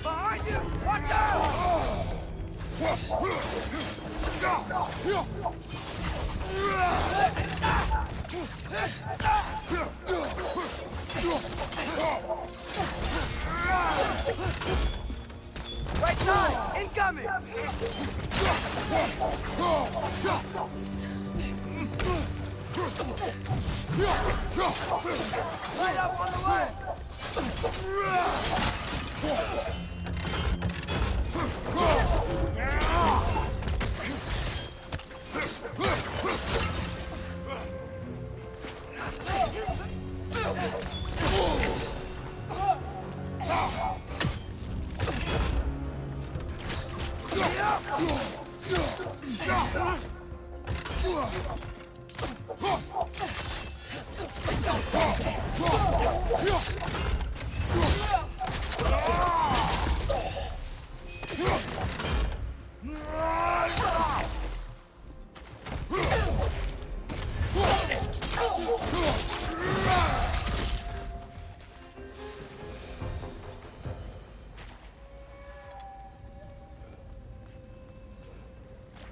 Behind you! Watch out! Right side! Incoming! Right up on the way!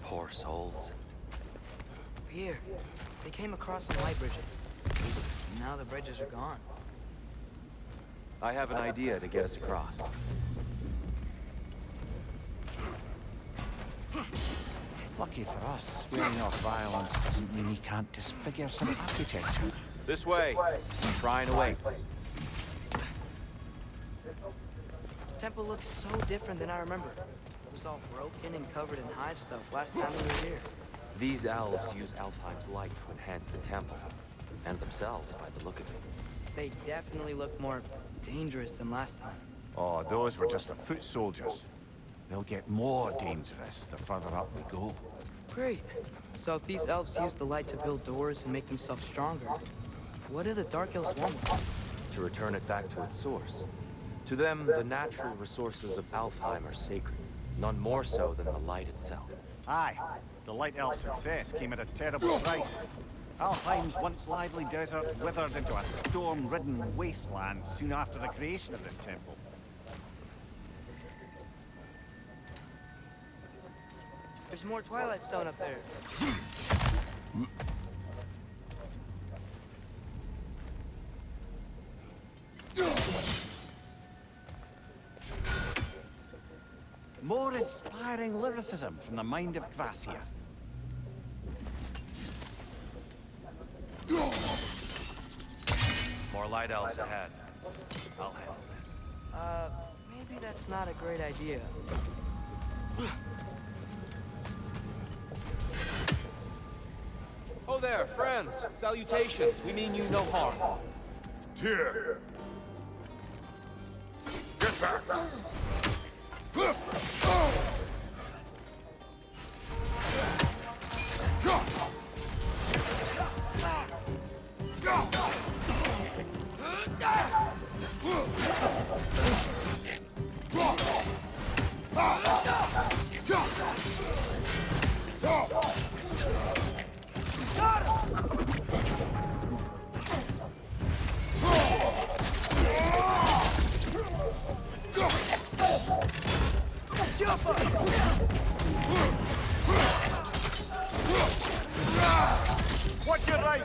Poor souls. Here, they came across some light bridges. Now the bridges are gone. I have an idea to get us across. Lucky for us, swearing off violence doesn't mean he can't disfigure some architecture. This way. Shrine awaits. The temple looks so different than I remember. It was all broken and covered in hive stuff last time we were here. These elves use Alfheim's light to enhance the temple. And themselves, by the look of it. They definitely look more dangerous than last time. Oh, those were just the foot soldiers. They'll get more dangerous the further up we go. Great. So if these elves use the light to build doors and make themselves stronger, what do the Dark Elves want with it? To return it back to its source. To them, the natural resources of Alfheim are sacred. None more so than the light itself. Aye, the Light Elf success came at a terrible price. Alfheim's once lively desert withered into a storm-ridden wasteland soon after the creation of this temple. There's more Twilight Stone up there. More inspiring lyricism from the mind of Kvasir. More light elves ahead. I'll handle this. Maybe that's not a great idea. Oh there, friends. Salutations. We mean you no harm. Tyr! Get back! Watch your right!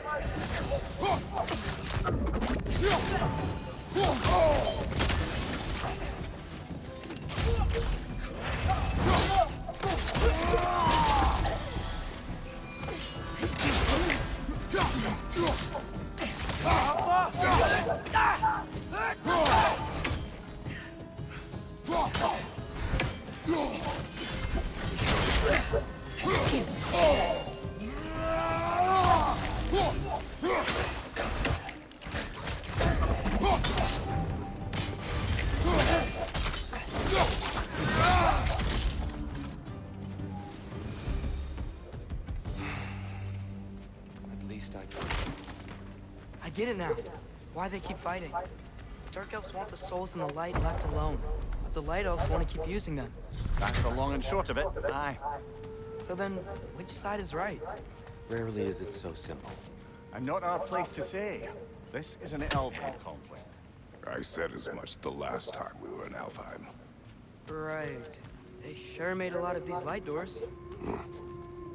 At least I tried. I get it now. Why they keep fighting. Dark Elves want the souls and the light left alone. But the Light Elves want to keep using them. That's the long and short of it. Aye. So then, which side is right? Rarely is it so simple. And not our place to say. This is an elven conflict. I said as much the last time we were in Alfheim. Right. They sure made a lot of these light doors.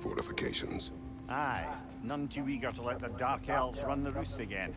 Fortifications. Aye, none too eager to let the Dark Elves run the roost again.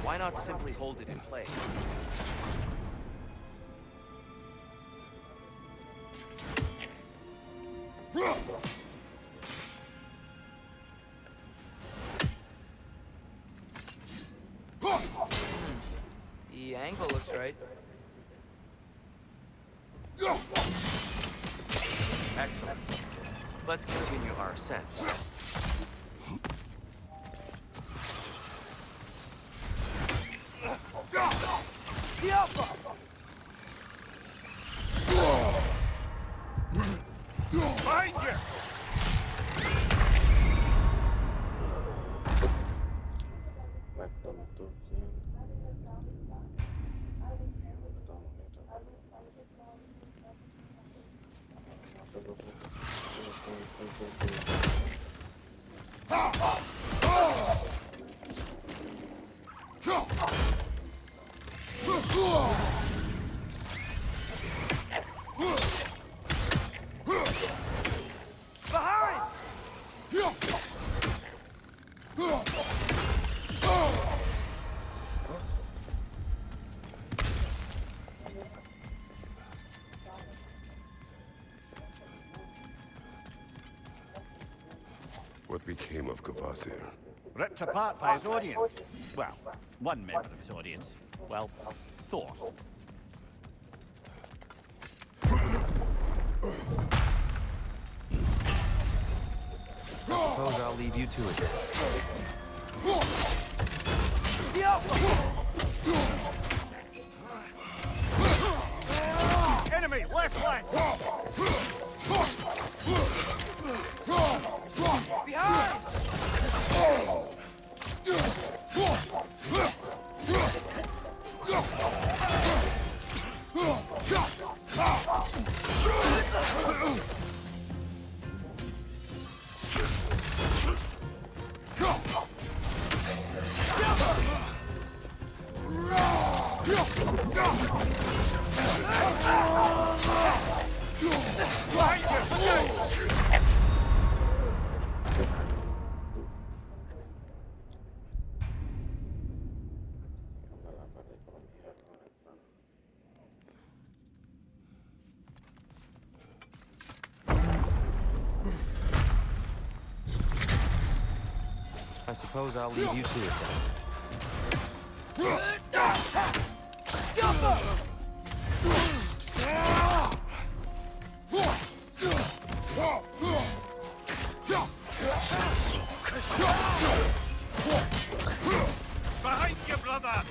Why not simply hold it in place? The angle looks right. Excellent. Let's continue our ascent. The Alpha! Behind you! Behind! What became of Kvasir? Ripped apart by his audience. Well, one member of his audience. Well, Thor. I suppose I'll leave you to it then. The Alpha! Enemy, left flank! Behind! I suppose I'll leave you to it then. Behind you, brother!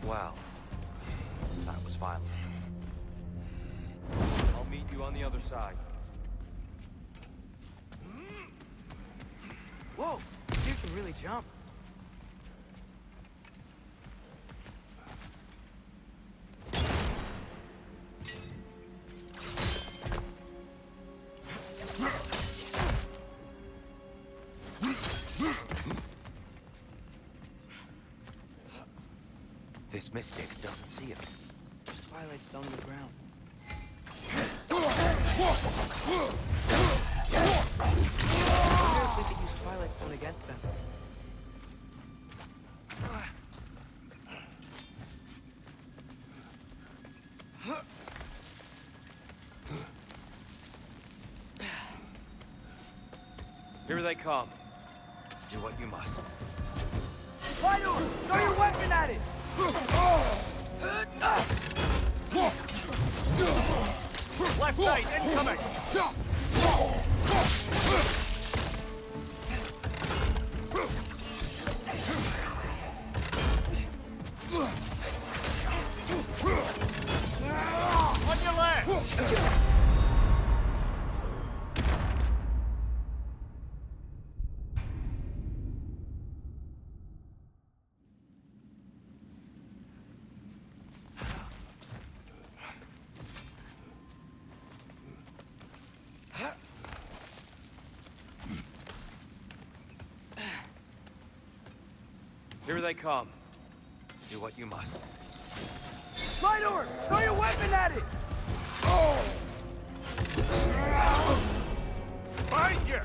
Well, that was violent. I'll meet you on the other side. Whoa! You can really jump. This mystic doesn't see us. Twilight stone on the ground. I wonder if we could use Twilight Stone against them. Here they come. Do what you must. Light door! Throw your weapon at it! Left side, incoming! On your left! Here they come. Do what you must. Light door! Throw your weapon at it! Find you!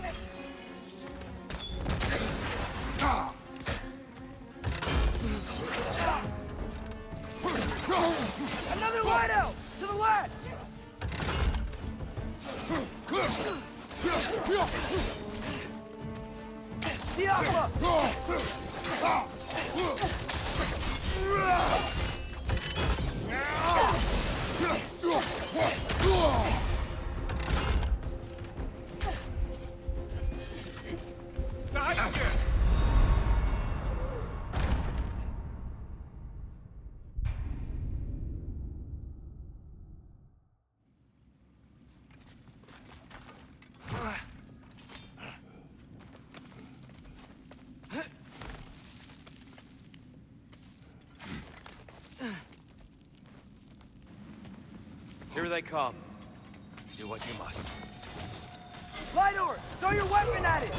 Another light out! To the left! Diablo! Here they come. Do what you must. Light door! Throw your weapon at it!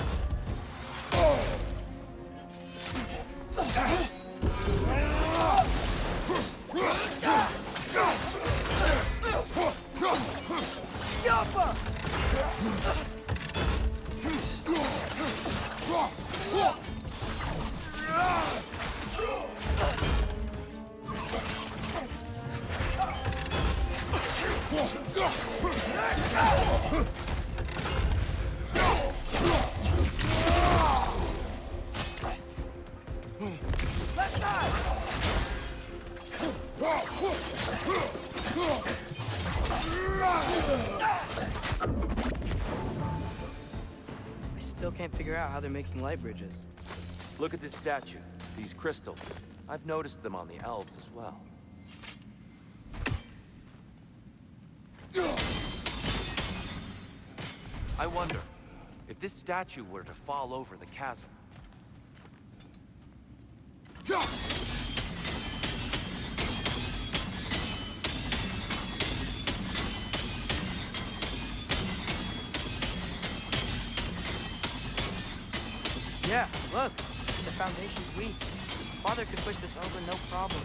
Yappa! Left side! I still can't figure out how they're making light bridges. Look at this statue. These crystals. I've noticed them on the elves as well. I wonder, if this statue were to fall over the chasm. Yeah, look. The foundation's weak. Father could push this over no problem.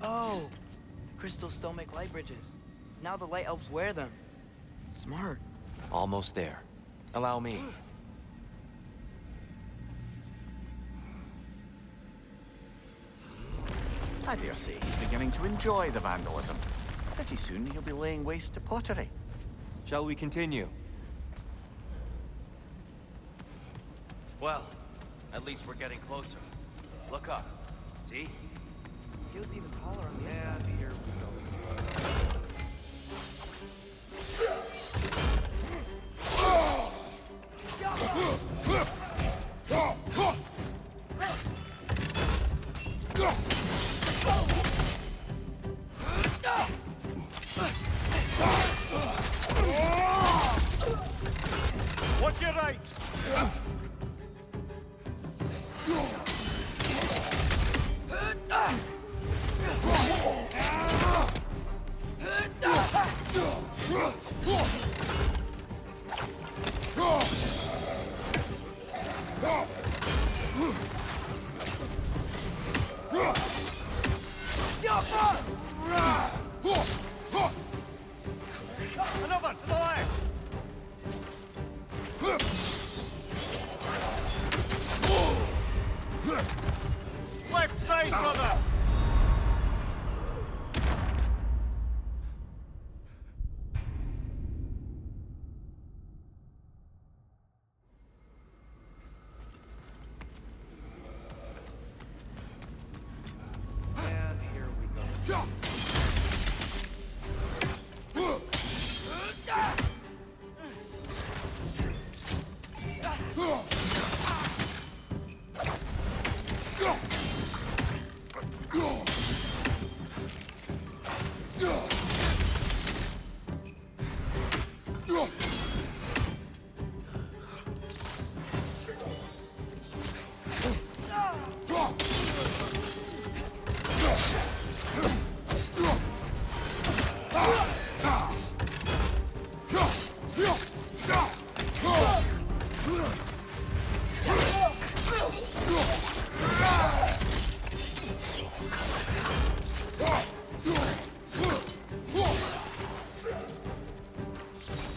Oh, the crystals still make light bridges. Now the light elves wear them. Smart. Almost there. Allow me. I dare say he's beginning to enjoy the vandalism. Pretty soon he'll be laying waste to pottery. Shall we continue? Well, at least we're getting closer. Look up. See? Feels even taller on the And here we go. Watch your right! Another to the left! Left side, brother! And here we go.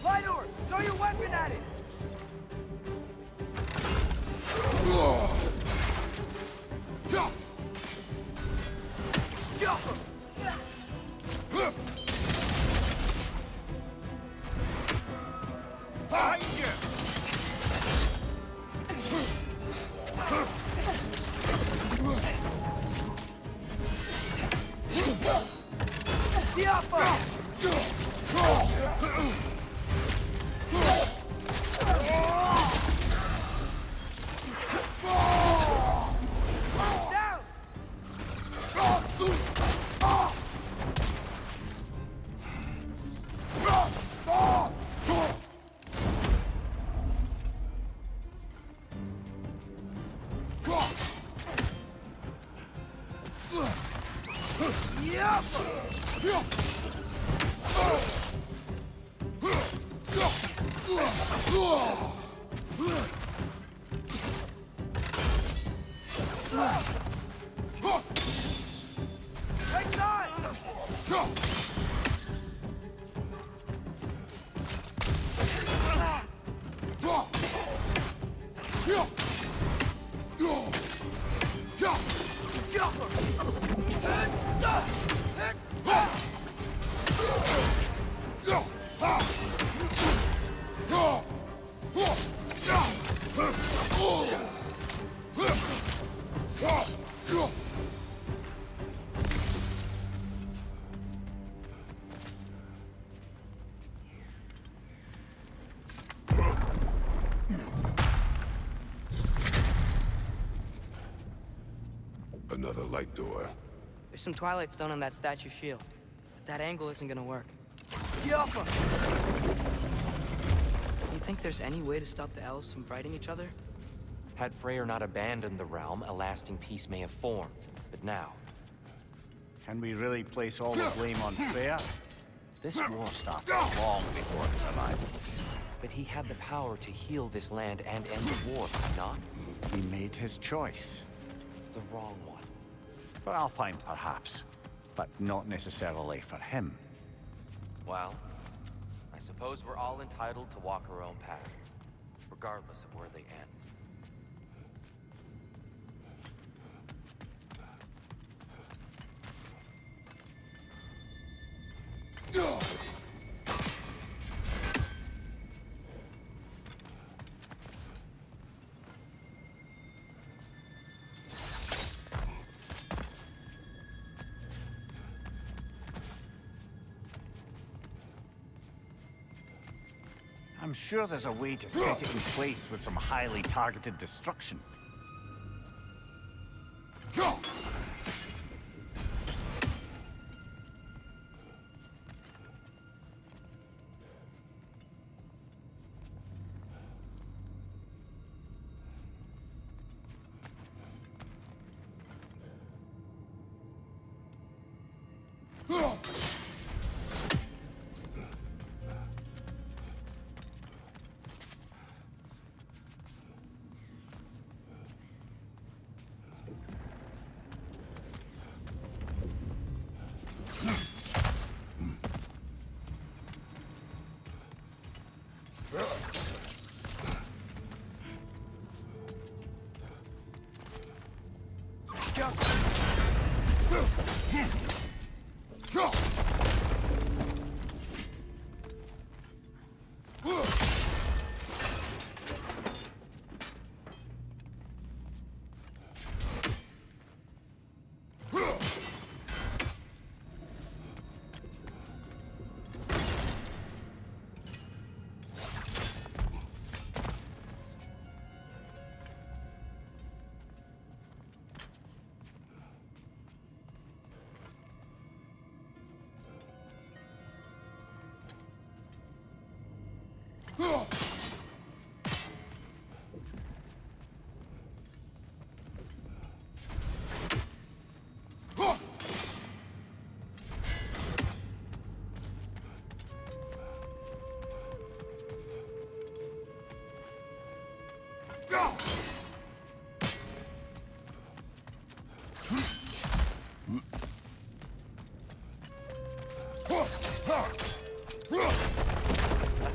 Light orb! Throw your weapon at it! Behind you! The upper! Down! Right side! another light door. There's some Twilight Stone on that statue shield. But that angle isn't gonna work. Get off him! You think there's any way to stop the elves from fighting each other? Had Freyr not abandoned the realm, a lasting peace may have formed. But now, Can we really place all the blame on Freya? This war started long before his arrival. but he had the power to heal this land and end the war, not He made his choice. the wrong one. For Alfheim, perhaps. But not necessarily for him. Well, I suppose we're all entitled to walk our own paths, regardless of where they end. I'm sure there's a way to set it in place with some highly targeted destruction.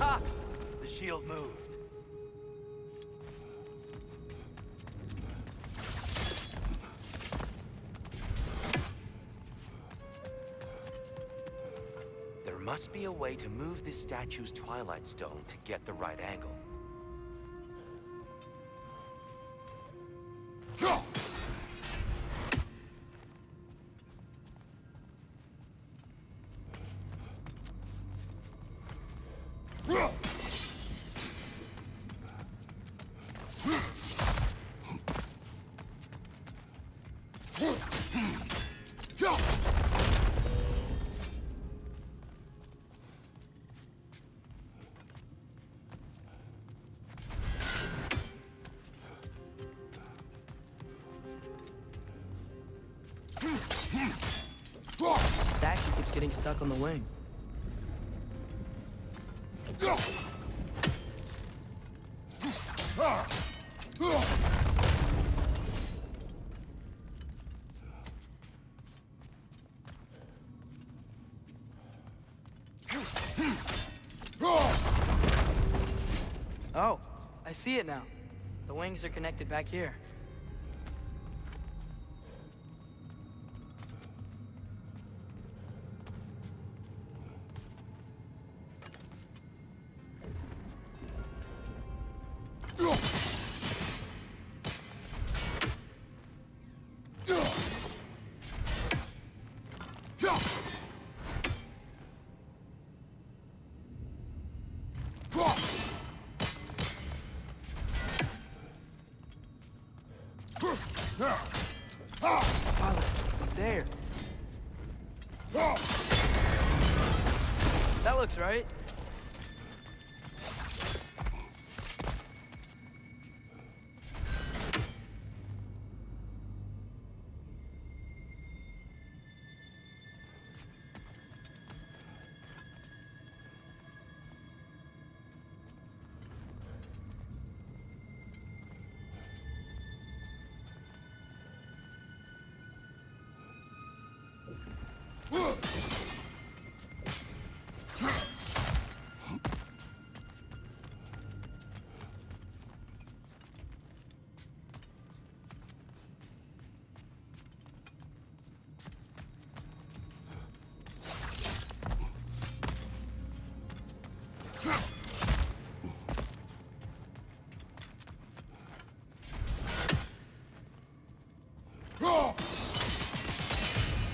Aha! The shield moved. There must be a way to move this statue's Twilight Stone to get the right angle. The statue keeps getting stuck on the wing. Oh, I see it now. The wings are connected back here. That looks right.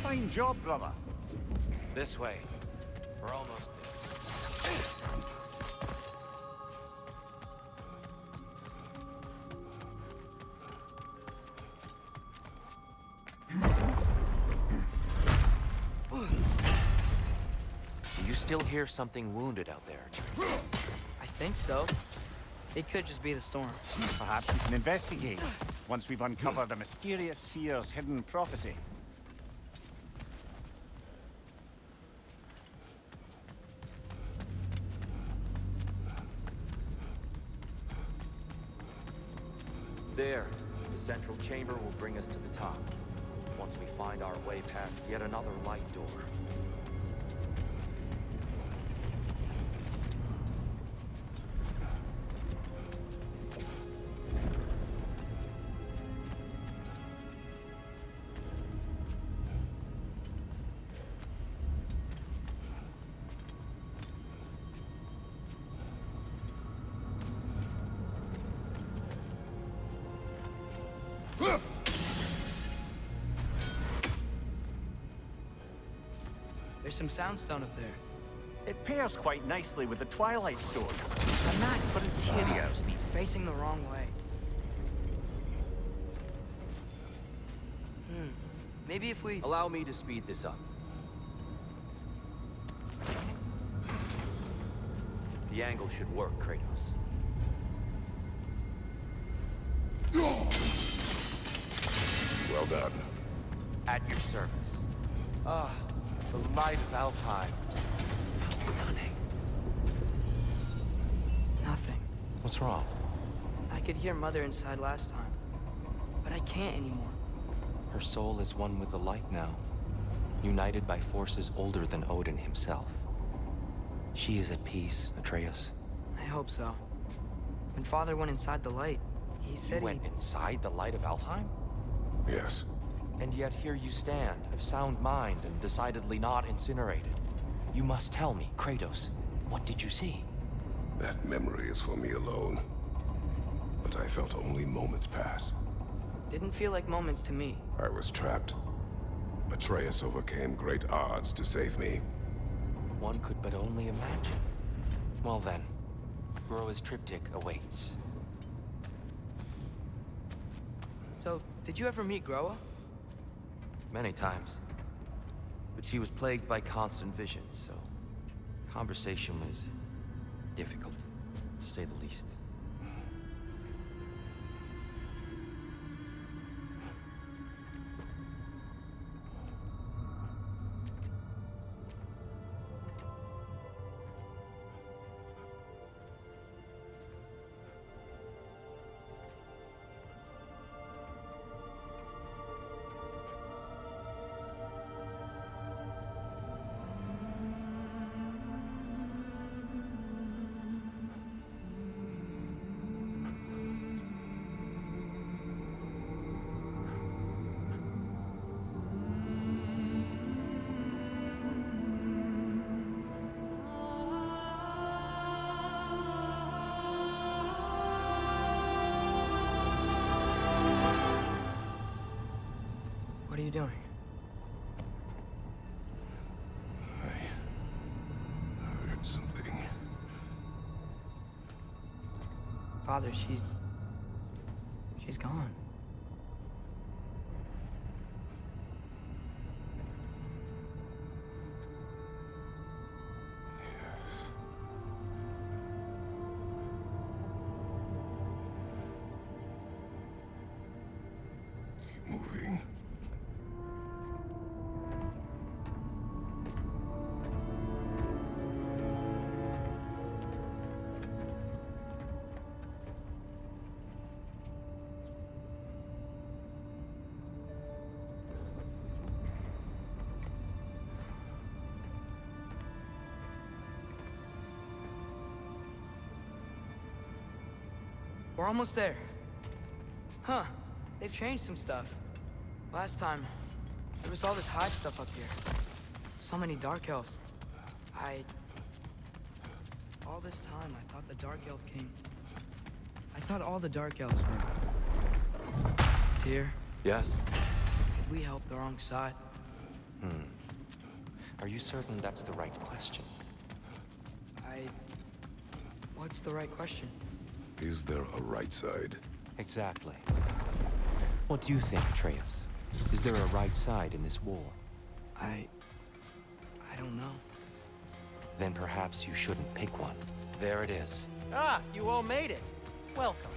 Fine job, brother. This way. We're almost there. Do you still hear something wounded out there? I think so. It could just be the storm. Perhaps we can investigate once we've uncovered a mysterious seer's hidden prophecy. There, the central chamber will bring us to the top. Once we find our way past yet another light door. There's some soundstone up there. It pairs quite nicely with the Twilight Stone. A knack for interiors. He's facing the wrong way. Maybe if we... Allow me to speed this up. The angle should work, Kratos. Well done. At your service. Ah, the light of Alfheim. How stunning. Nothing. What's wrong? I could hear Mother inside last time, but I can't anymore. Her soul is one with the light now, united by forces older than Odin himself. She is at peace, Atreus. I hope so. When Father went inside the light, he said You went inside the light of Alfheim? Yes. And yet here you stand, of sound mind and decidedly not incinerated. You must tell me, Kratos, what did you see? That memory is for me alone. But I felt only moments pass. Didn't feel like moments to me. I was trapped. Atreus overcame great odds to save me. One could but only imagine. Well then, Groa's triptych awaits. So, did you ever meet Groa? Many times. But she was plagued by constant visions, so conversation was difficult, to say the least. What are you doing? I heard something. Father, she's gone. Yeah. We're almost there. Huh. They've changed some stuff. Last time, there was all this high stuff up here. So many Dark Elves. All this time, I thought the Dark Elf came... I thought all the Dark Elves were... Tyr, Yes? did we help the wrong side? Are you certain that's the right question? What's the right question? Is there a right side? Exactly. What do you think, Atreus? Is there a right side in this war? I don't know. Then perhaps you shouldn't pick one. There it is. Ah, you all made it. Welcome.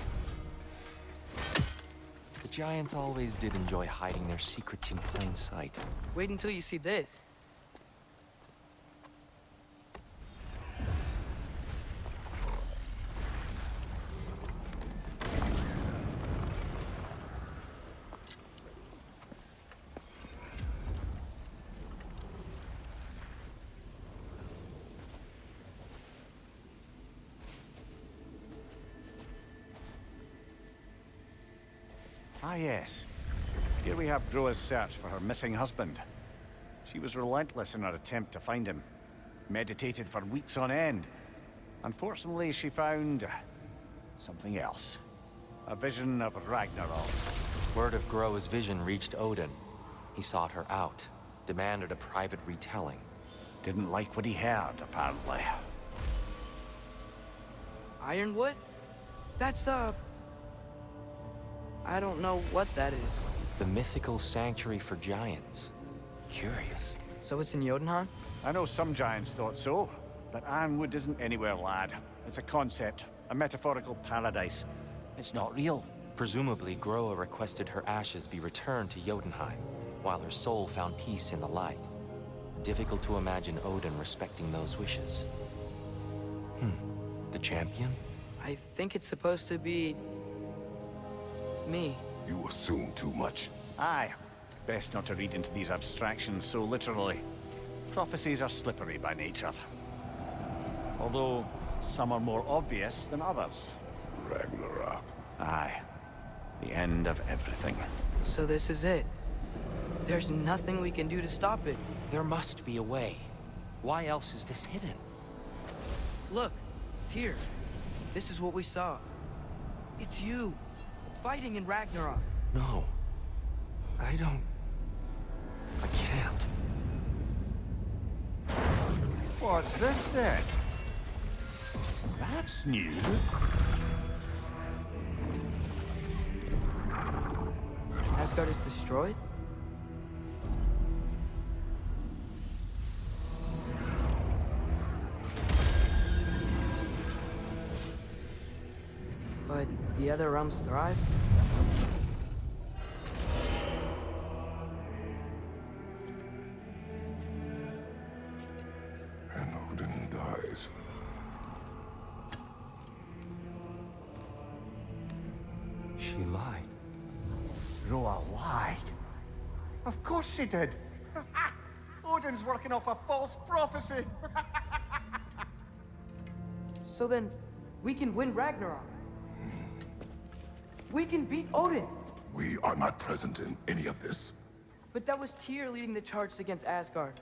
The Giants always did enjoy hiding their secrets in plain sight. Wait until you see this. Ah, yes. Here we have Groa's search for her missing husband. She was relentless in her attempt to find him. Meditated for weeks on end. Unfortunately, she found... something else. A vision of Ragnarok. Word of Groa's vision reached Odin. He sought her out, demanded a private retelling. Didn't like what he heard, apparently. Ironwood? That's the... I don't know what that is. The mythical sanctuary for giants. Curious. So it's in Jotunheim? I know some giants thought so, but Ironwood isn't anywhere, lad. It's a concept, a metaphorical paradise. It's not real. Presumably, Groa requested her ashes be returned to Jotunheim, while her soul found peace in the light. Difficult to imagine Odin respecting those wishes. The champion? I think it's supposed to be... me. You assume too much. Aye. Best not to read into these abstractions so literally. Prophecies are slippery by nature. Although, some are more obvious than others. Ragnarok. Aye. The end of everything. So this is it. There's nothing we can do to stop it. There must be a way. Why else is this hidden? Look, Tyr. This is what we saw. It's you, fighting in Ragnarok. No. I can't. What's this then? That's new. Asgard is destroyed? But the other realms thrive? And Odin dies. She lied. Groa lied. Of course she did. Odin's working off a false prophecy. So then, we can win Ragnarok. We can beat Odin. We are not present in any of this. But that was Tyr leading the charge against Asgard.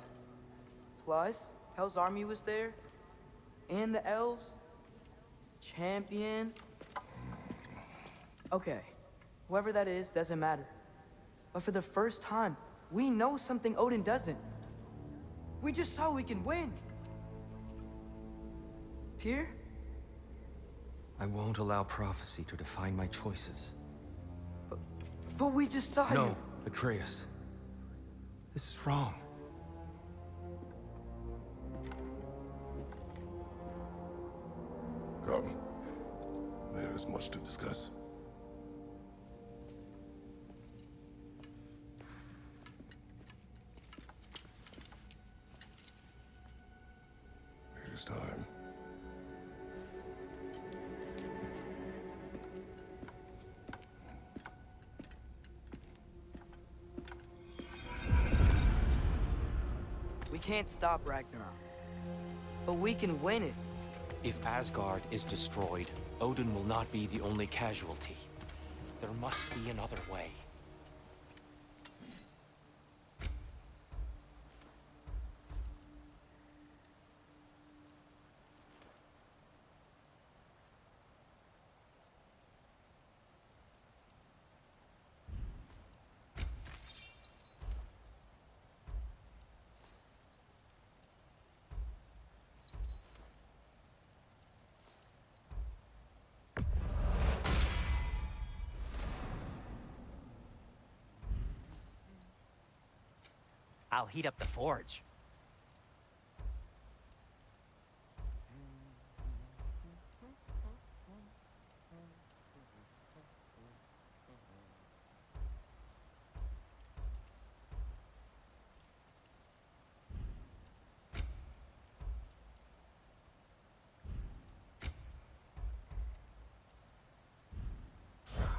Plus, Hell's army was there. And the elves. Champion. Okay. Whoever that is, doesn't matter. But for the first time, we know something Odin doesn't. We just saw we can win. Tyr? I won't allow prophecy to define my choices. But we just saw No, you. Atreus. This is wrong. Come. There is much to discuss. It is time. We can't stop Ragnarok. But we can win it. If Asgard is destroyed, Odin will not be the only casualty. There must be another way. I'll heat up the forge.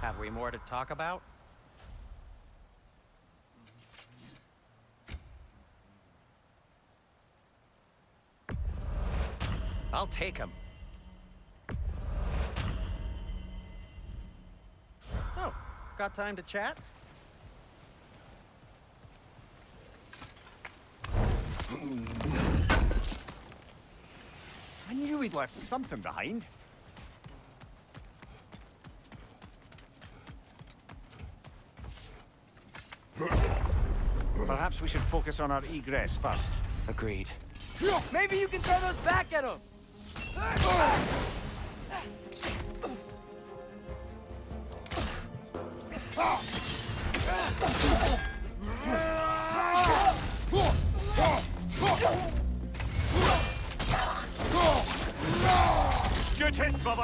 Have we more to talk about? I'll take him. Oh, got time to chat? I knew we'd left something behind. Perhaps we should focus on our egress first. Agreed. Maybe you can throw those back at him! Good hit, brother!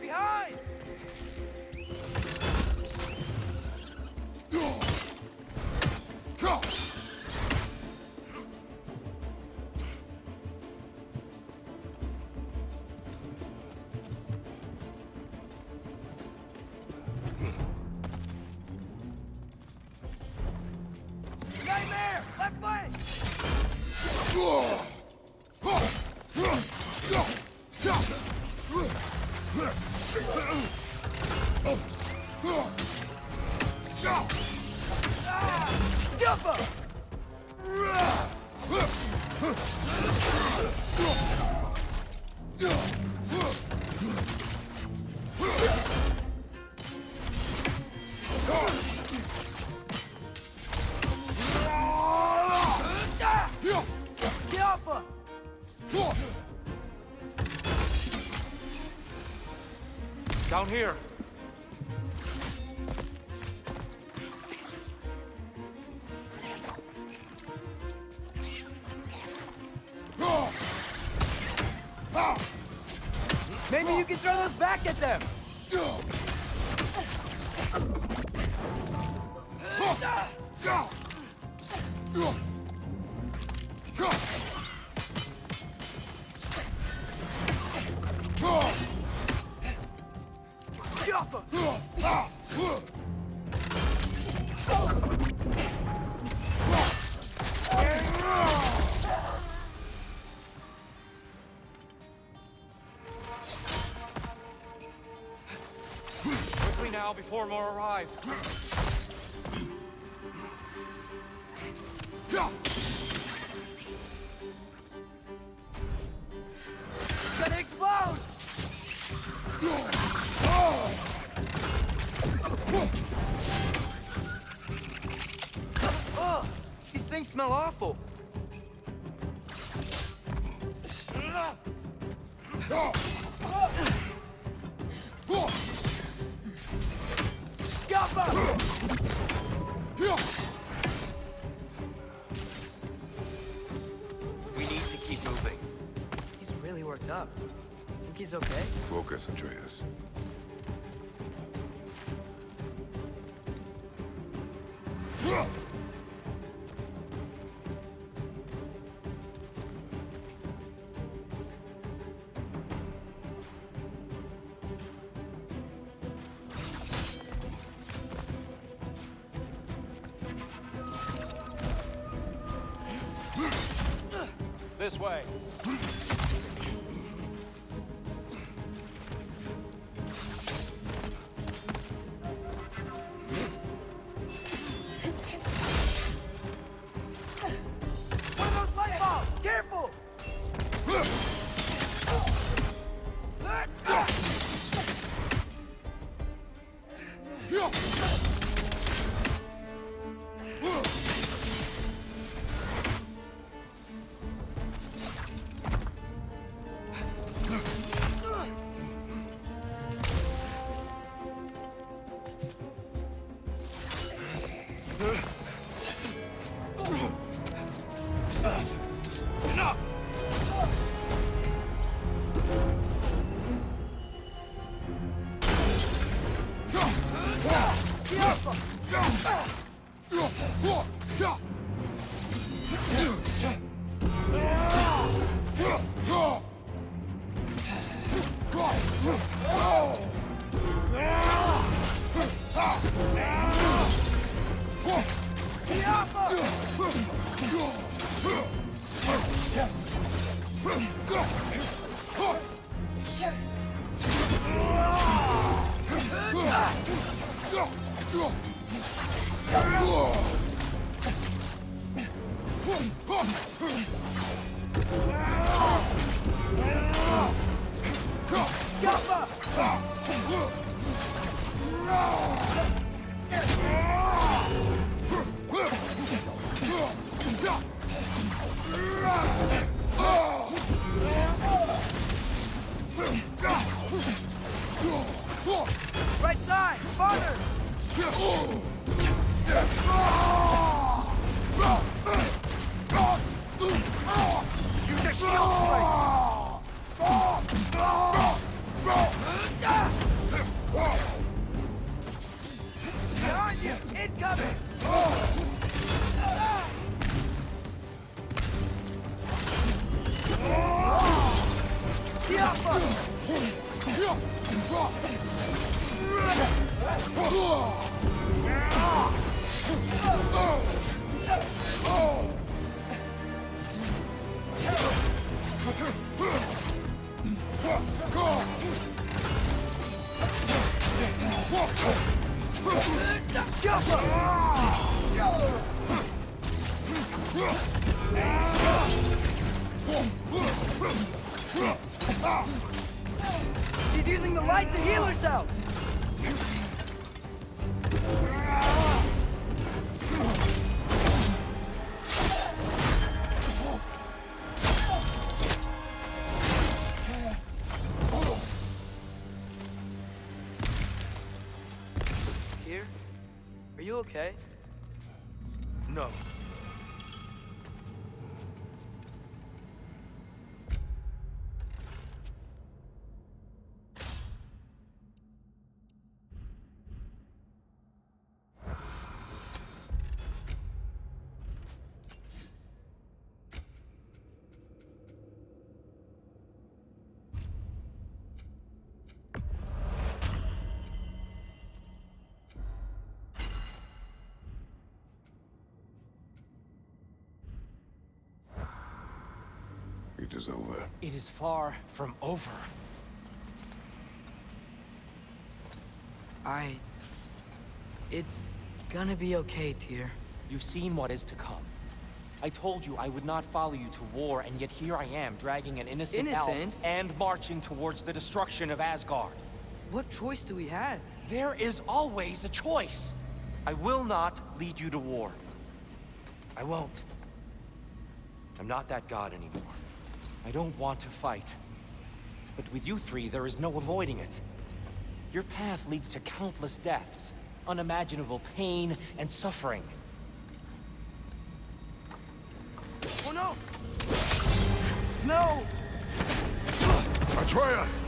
Behind! Nightmare! Left flank! Skipper! Skipper! Down here. Maybe you can throw those back at them! Quickly now, before more arrive. It's gonna explode! Ugh! These things smell awful. We need to keep moving. He's really worked up. Think he's okay? Focus, Andreas. This way. One of those light bulbs! Careful! Right side! Farther! Use the shield behind you! Incoming! She's using the light to heal herself! Here? Are you okay? No. is over. It is far from over. It's gonna be okay, Tyr. You've seen what is to come. I told you I would not follow you to war, and yet here I am, dragging an innocent elf Innocent? and marching towards the destruction of Asgard. What choice do we have? There is always a choice. I will not lead you to war. I won't. I'm not that god anymore. I don't want to fight. But with you three, there is no avoiding it. Your path leads to countless deaths, unimaginable pain and suffering. Oh no! No! Atreus!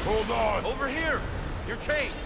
Hold on! Over here! You're chased!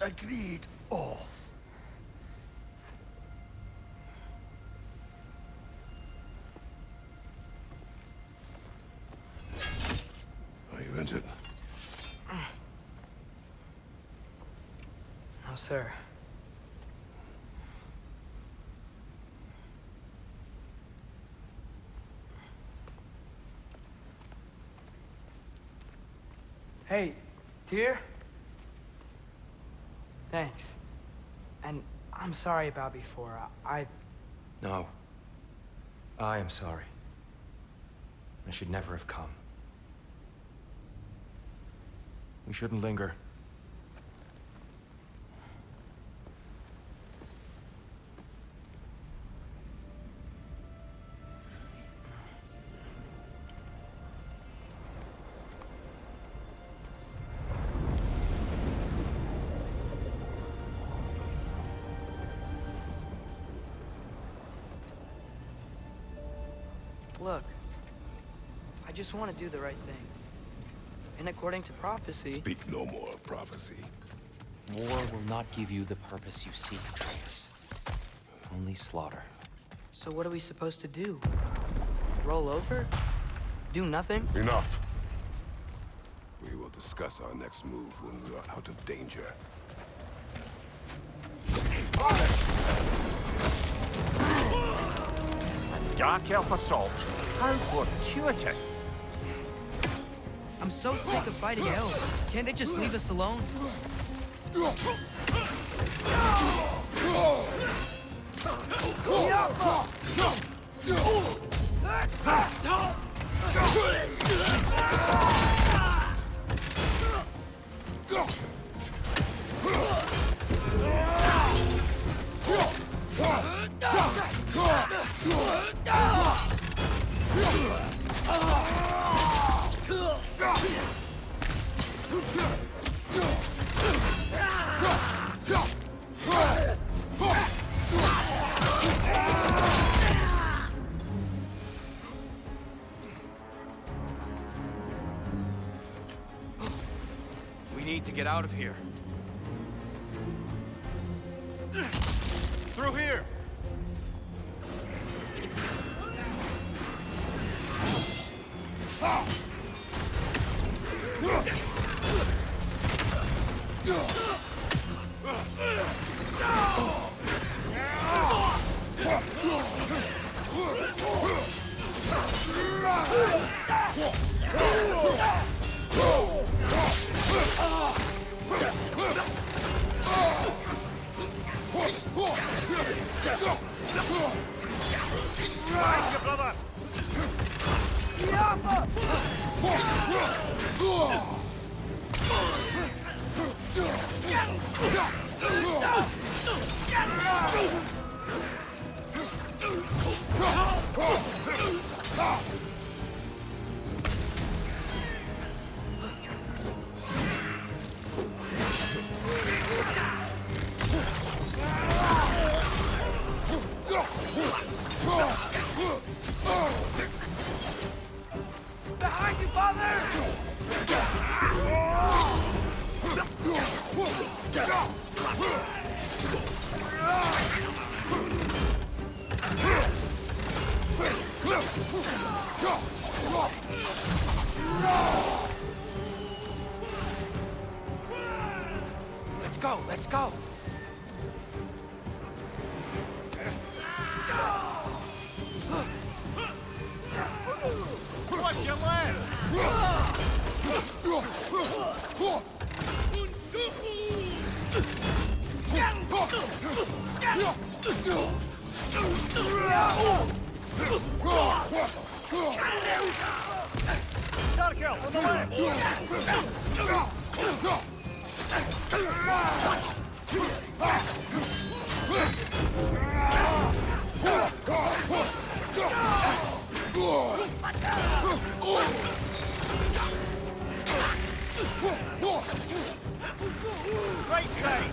Agreed. Oh. Are you injured? No, sir. Hey, Tyr? Thanks. And I'm sorry about before. No. I am sorry. I should never have come. We shouldn't linger. Look, I just want to do the right thing. And according to prophecy... Speak no more of prophecy. War will not give you the purpose you seek, Atreus. Only slaughter. So what are we supposed to do? Roll over? Do nothing? Enough. We will discuss our next move when we are out of danger. Dark elf assault. How fortuitous. I'm so sick of fighting elves. Can't they just leave us alone? We need to get out of here. Through here! your left! Tarkel, on the Right side!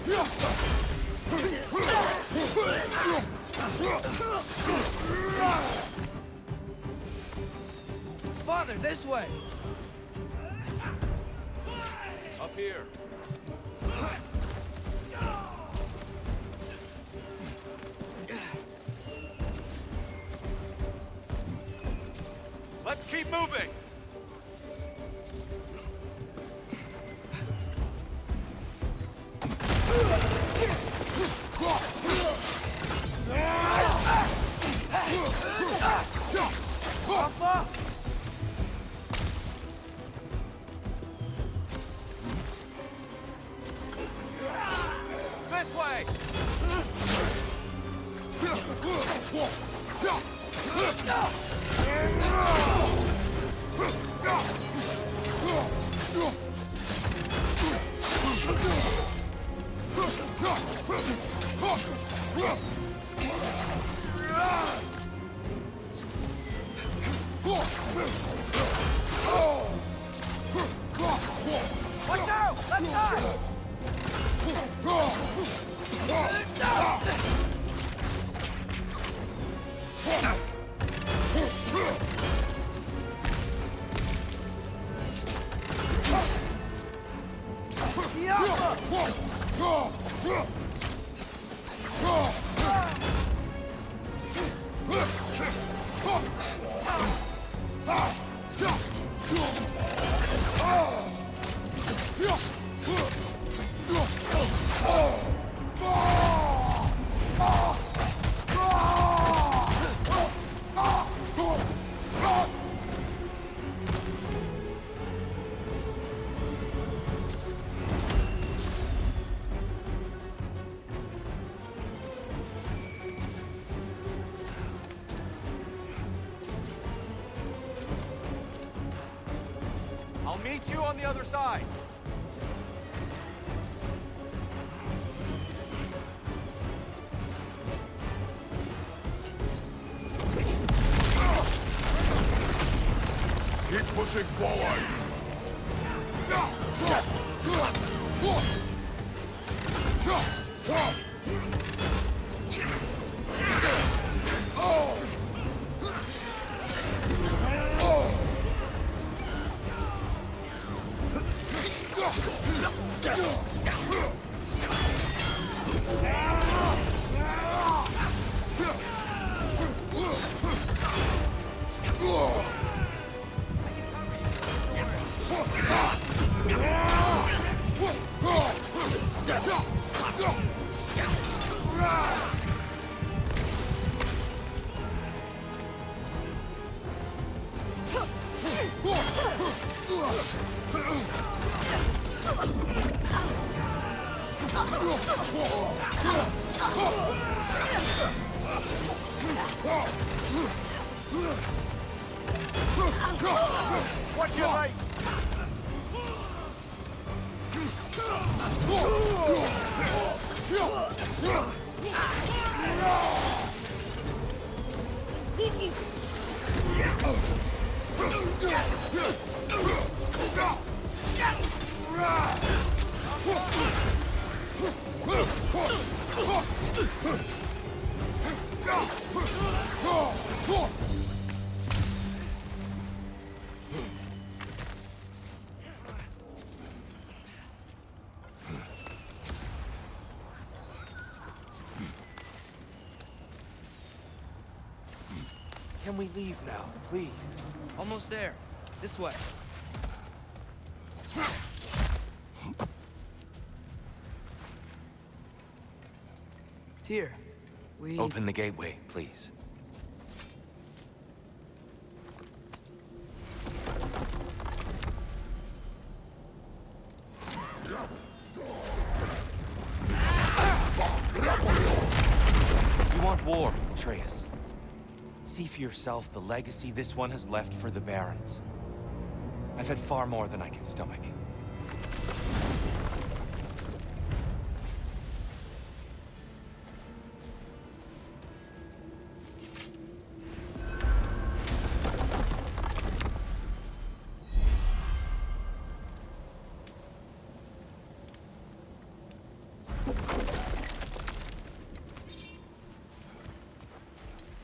Father, this way! Up here. Let's keep moving! This way! Watch out! Left side! I'll meet you on the other side. Keep pushing forward! Watch your right! Can we leave now, please? Almost there. This way. Tyr, we... Open the gateway, please. want war, Atreus? See for yourself the legacy this one has left for the Barons. I've had far more than I can stomach.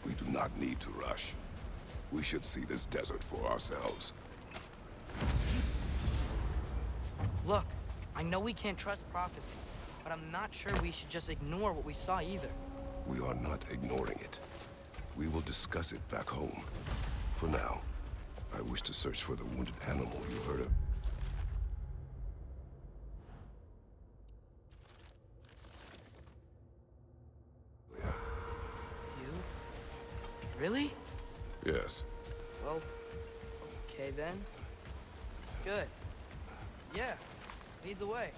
We do not need to rush. We should see this desert for ourselves. Look, I know we can't trust prophecy, but I'm not sure we should just ignore what we saw either. We are not ignoring it. We will discuss it back home. For now, I wish to search for the wounded animal you heard of. Yeah. You? Really? Yes. Well, okay then. Good. Yeah, lead the way.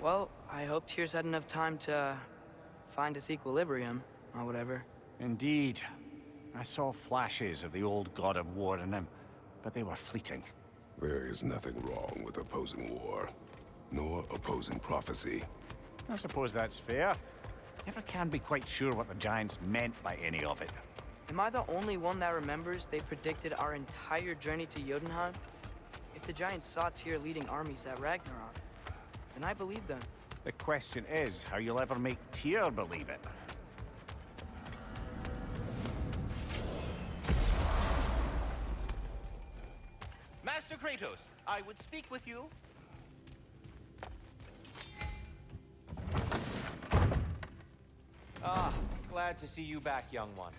Well, I hope Tyr's had enough time to find his equilibrium, or whatever. Indeed. I saw flashes of the old god of war in him, but they were fleeting. There is nothing wrong with opposing war, nor opposing prophecy. I suppose that's fair. Never can be quite sure what the Giants meant by any of it. Am I the only one that remembers they predicted our entire journey to Jotunheim? If the Giants saw Tyr leading armies at Ragnarok, then I believe them. The question is how you'll ever make Tyr believe it. Master Kratos, I would speak with you. Ah, glad to see you back, young one.